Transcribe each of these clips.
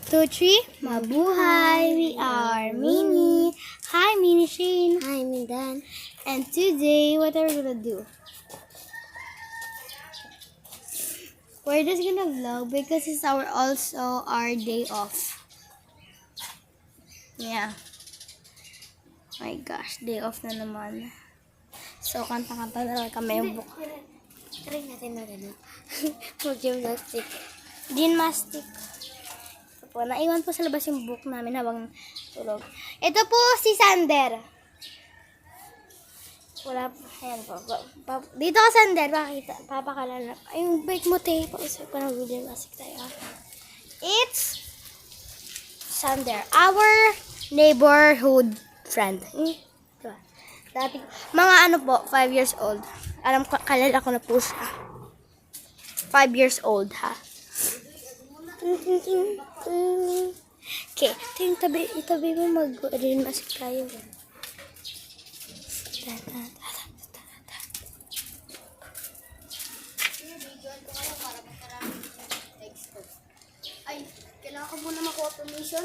2, 3, mabuhay! We are Minnie. Hi, Minnie Shane. Hi, Mindan. And today, what are we gonna do? We're just gonna vlog because it's also our day off. Yeah. My gosh, day off na naman. So, kanta-kanta na lang kami yung book. Try natin na gano'n. Mag-gymnastic. Gymnastic. Ito po, naiwan po sa labas yung book namin habang tulog. Ito po si Sander. Wala po. Ayan po. Dito ka, Sander. Papakalala. Ay, yung bike mo, te. Pausap ko na gymnastic tayo. It's Sander. Our neighborhood friend. Diba? Dati, mga ano po, 5 years old. Alam ko, kalala ko na po siya. 5 years old, ha? Okay. Ito yung itabi mo mag-gymnastic tayo. Ay, kailangan ko muna makuha permission.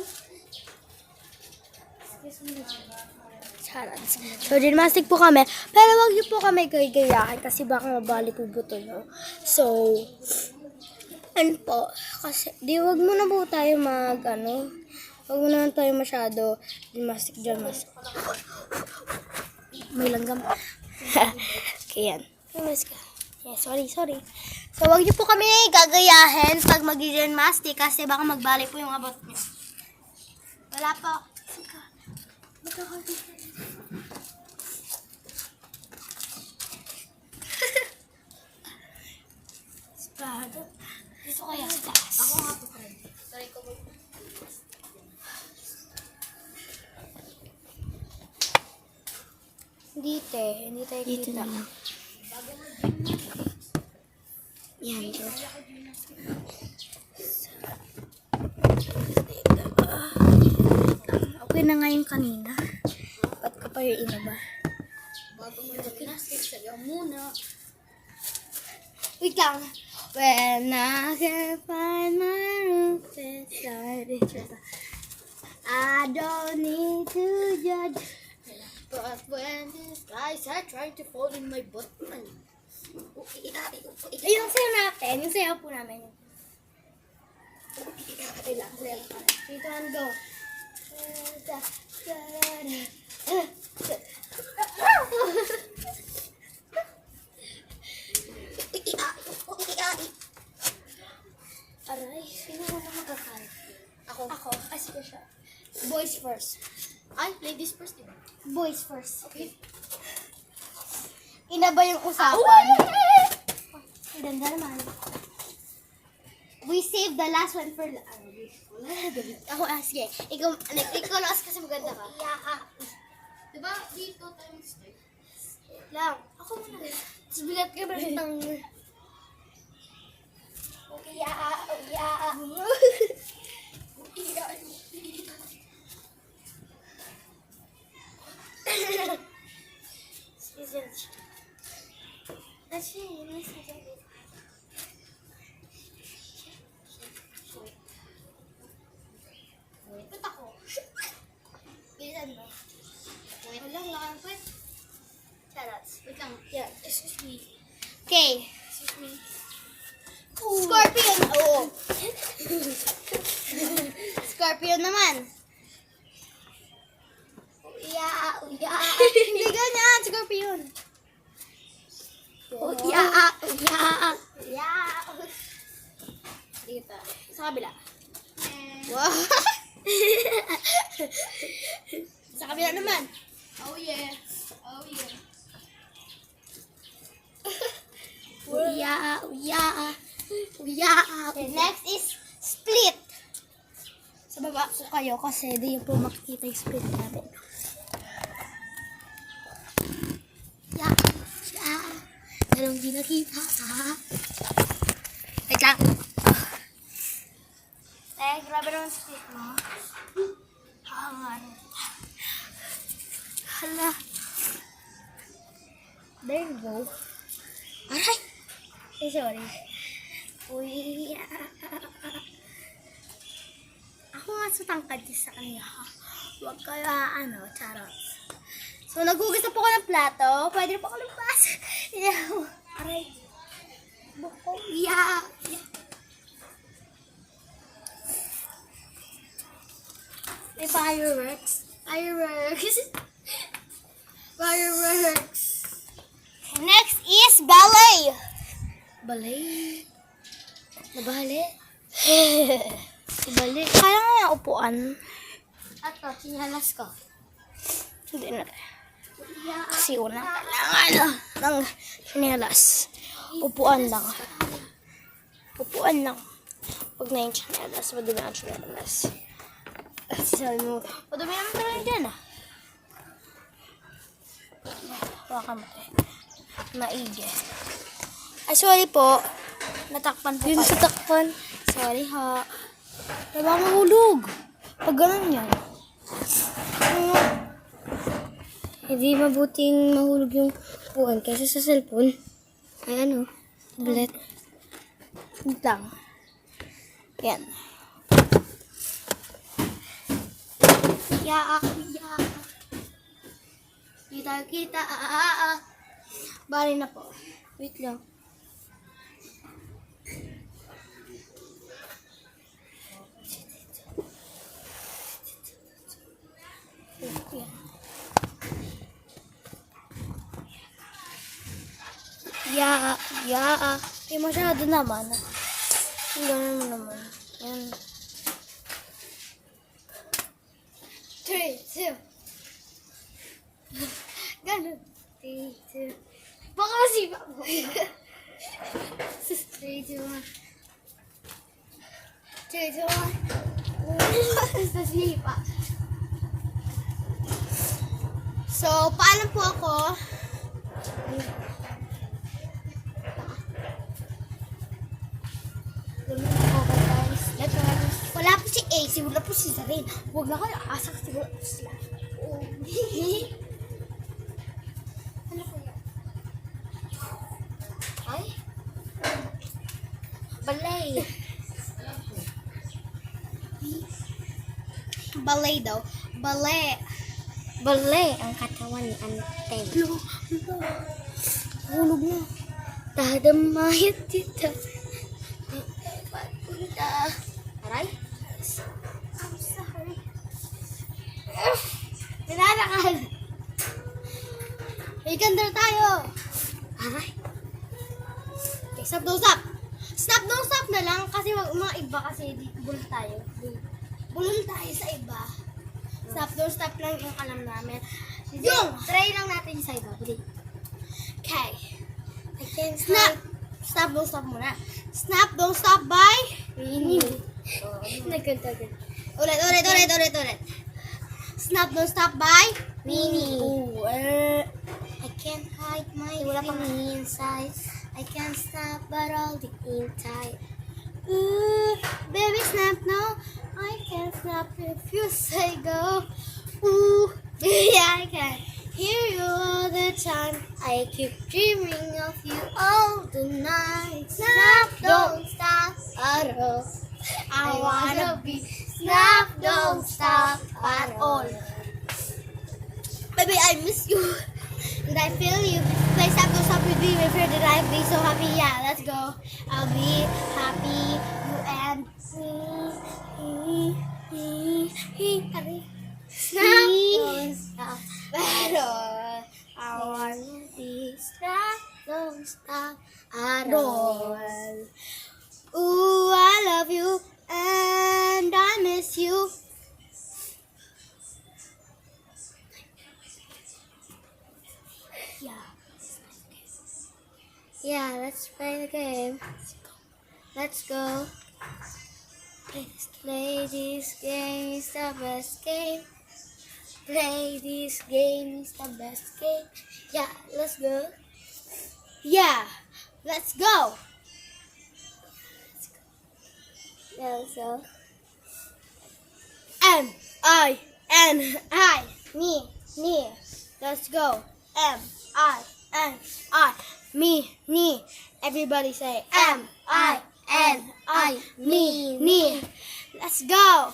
Charot. So, gymnastic po kami. Pero wag niyo po kami gagayahin kasi baka mabalik yung buto nyo. So, ano po, kasi, wag muna po tayo wag muna tayo masyado gymnastic. May langgam. Okay, yan. Yeah, sorry. So, wag niyo po kami gagayahin pag mag-gymnastic kasi baka magbalik po yung abot niyo. Wala po. Spado. Gusto ko yung taas. Ako nga po, friend. Sorry ko mo. Hindi tayo Dito kita. na lang. Yan, bro. Okay na nga yung kanina. Ba't ka pa yung inaba? Bago mo na kinastik, sayo muna. Wait lang. When I can find my roof inside it. I don't need to judge. But when the skies are trying to fall in my butt, Ayun ang sayo natin. Yung sayo po namin. Wait lang. Dito and go. Aray, sino mo na magkakal? Ako. Sige siya. Boys first. Ay, ladies first, diba? Boys first. Okay. Inaba yung usapan. Ganda naman. We saved the last one for... Ako, sige. Ikaw last kasi maganda ka. Diba, dito tayo mag-start? Lang. Ako muna. Tapos bigat ka ba rin ng... Ba't ako? Bilisan mo. Wait lang, nakapit. Charlotte. Wait lang. Yan. Excuse me. Okay. Excuse me. Scorpion. Oo. Scorpion naman. Hindi ganyan. Scorpion. Dito. Sa kabila. Wow. Sa kabila naman. Oh yeah. Oh yeah. Okay, next is split. Sa baba po kayo kasi di po makikita yung split natin. Dalawang di nakita. Wait lang. Grabe naman split mo. Hangan. Hala. There you go. Aray! Sorry. Uy, mas matangkad sa kanya. Huwag kayo charot. So, naghugas na po ako ng plato. Pwede na po ako lumabas. Aray. Buko. Yeah. May fireworks. Fireworks. Fireworks. Next is ballet. Ballet? Nabali? Ballet? Kaya nga yung upuan. At to, sinalas ko. Hindi na. Kasi unang kailangan ng sinelas. Upuan lang. Upuan lang. Huwag na yung sinelas. Madumi ang sinelas. Sabi mo, madumi naman talaga dyan Hawakan mo maigi. Ay, sorry po. Natakpan po. Yun natakpan. Sorry ha. Diba mahulog? Pag ganun yan. Hindi mabuting mahulog yung puwan kaysa sa cellphone. Ay tablet. Wait lang. Yan. Yak. Kita. Bali na po. Wait lang. Yeah. Ay, masyado naman. Ang gano'n mo naman. Yan. 3, 2. Gano'n. 3, 2. Baka masipa mo. 3, 2, 1. 3, 2, 1. Masipa. So, paalam po ako. Wala po si AC, wala po si Zarin. Huwag na kayo asa kasi wala po sila. Ano po yan? Ay? Balay. Balay daw. Balay. Balay ang katawan ni Ante. Hulog na. Tadamayat dito. Pagpunta. Aray? I'm sorry. Ninanakal. Ikandar tayo. Aray. Okay, stop, don't stop. Stop, don't stop na lang kasi mga iba kasi bulol tayo. Bulol tayo sa iba. Stop, don't stop lang yung alam namin. Yung! Try lang natin sa iba. Okay. I can't snap. Stop, don't stop muna. Snap, don't stop by Rini. Nagkanta. Ulit. Snap, don't stop by Rini. I can't hide my feeling inside. I can't stop but all the inside. Ooh, baby snap now. I can't snap if you say go. Ooh, yeah, I can hear you all the time. I keep dreaming of you all the night. Snap, don't stop at all. I wanna be snap, don't stop at all. Baby, I miss you. And I feel you. Play stop, don't stop with me. If you're that I'll be so happy. Yeah, let's go. I'll be happy. You and me. Snap, don't stop at all. I wanna be snap, don't stop at all. Ooh, I love you and I miss you. Yeah, let's play the game. Let's go. Play this game is the best game. Play this game is the best game. Yeah, let's go. Yeah, let's go. Yeah, let's go. M-I-N-I. Me. Let's go. M-I-N-I. Me. Everybody say M-I-N-I. Me. Let's go.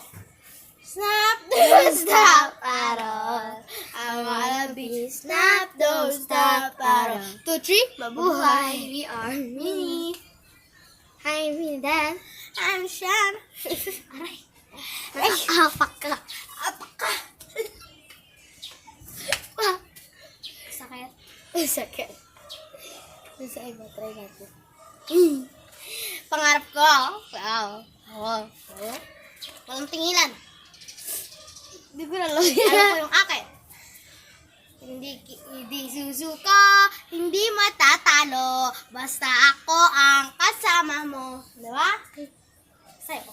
Snap, don't stop at all. I wanna be snap, don't stop at all. 2, 3, Mabuhay, we are mini. I'm Mini Dan. I'm Shan. Aray. Ay, apak ka. Apak ka. Sakit. Sakit. Sa iba, try natin. Pangarap ko. Wow. Walang tingilan. Hindi ko na Alam ko yung akin. Hindi susuka, hindi matatalo, basta ako ang kasama mo. Diba? Sa'yo.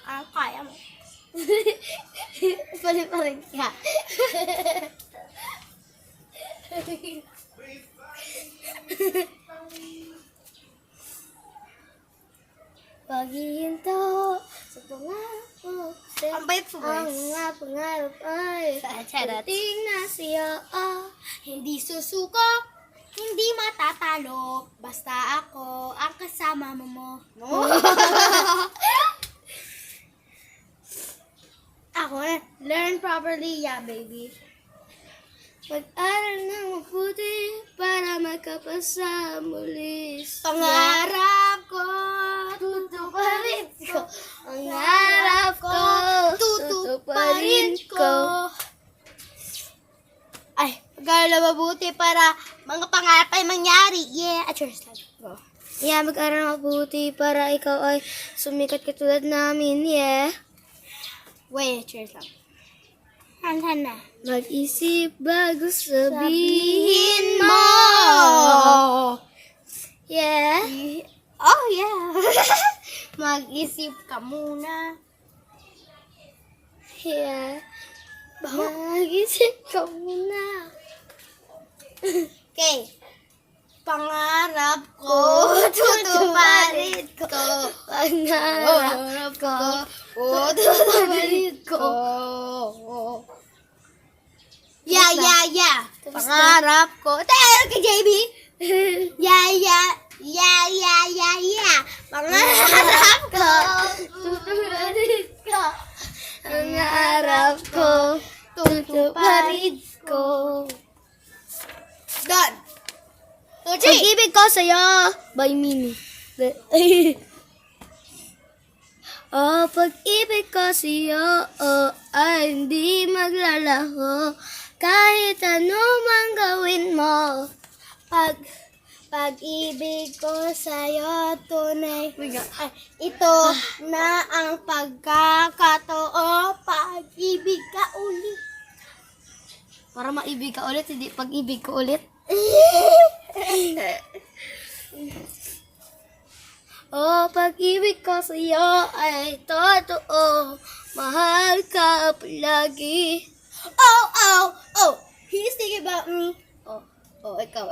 Ang kaya mo. Pali-pali ka. Paghihinto sa pangako. Ang bait mo, Ang guys. mga pangarap ay Charot. dating na siya. Hindi susuko, hindi matatalo, basta ako ang kasama mo. Ako na. Learn properly, yeah, baby. Pag-aral ng mabuti para magkapasa muli. Pangarap ko, Tutuparin ko. Ang harap ko. tutuparin ko. Ay, pag-aral na mabuti para mga pangarap ay mangyari. Yeah, cheers lang. Go. Yeah, mag-aral ng mabuti para ikaw ay sumikat katulad namin, yeah. Wait, cheers lang. Hansan na. Mag-isip bago sabihin mo. Yeah. Oh, yeah. Mag-isip ka muna. Yeah. Mag-isip ka muna. Okay. Pangarap ko, tutuparin ko. Pangarap ko. tutuparin ko. Yeah. Tapos Pangarap ko. Tayo kay JB. Yeah. Pangarap ko, tutuparin ko. Pangarap ko. Tutuparin ko. Done. 2, 3. Pag-ibig ko sa'yo. By Mini. Oh, pag-ibig ko sa'yo, ay hindi maglalaho. Kahit ano mang gawin mo. Pag-ibig ko sa'yo, tunay. Ay, ito na ang pagkakatoo. Pag-ibig ka ulit. Para maibig ka ulit, hindi pag-ibig ko ulit. Oh, pag-ibig ko sa'yo ay totoo. Mahal ka palagi. Oh. He's thinking about me. Oh, ikaw.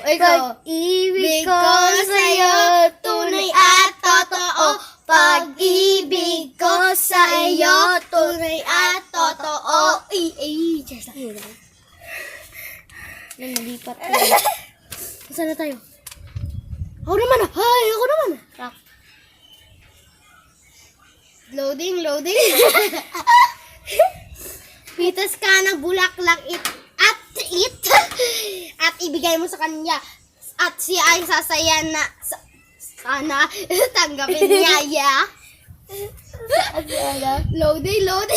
Pag-ibig ko sa'yo, tunay at totoo. Pag-ibig ko sa'yo, tunay at totoo. Cheers lang. Nalipat ko. Saan na tayo? Ako naman. Rock. Loading. Pitas ka ng bulaklak at ibigay mo sa kanya. At siya ay sasaya na sana tanggapin niya, yeah. Loading.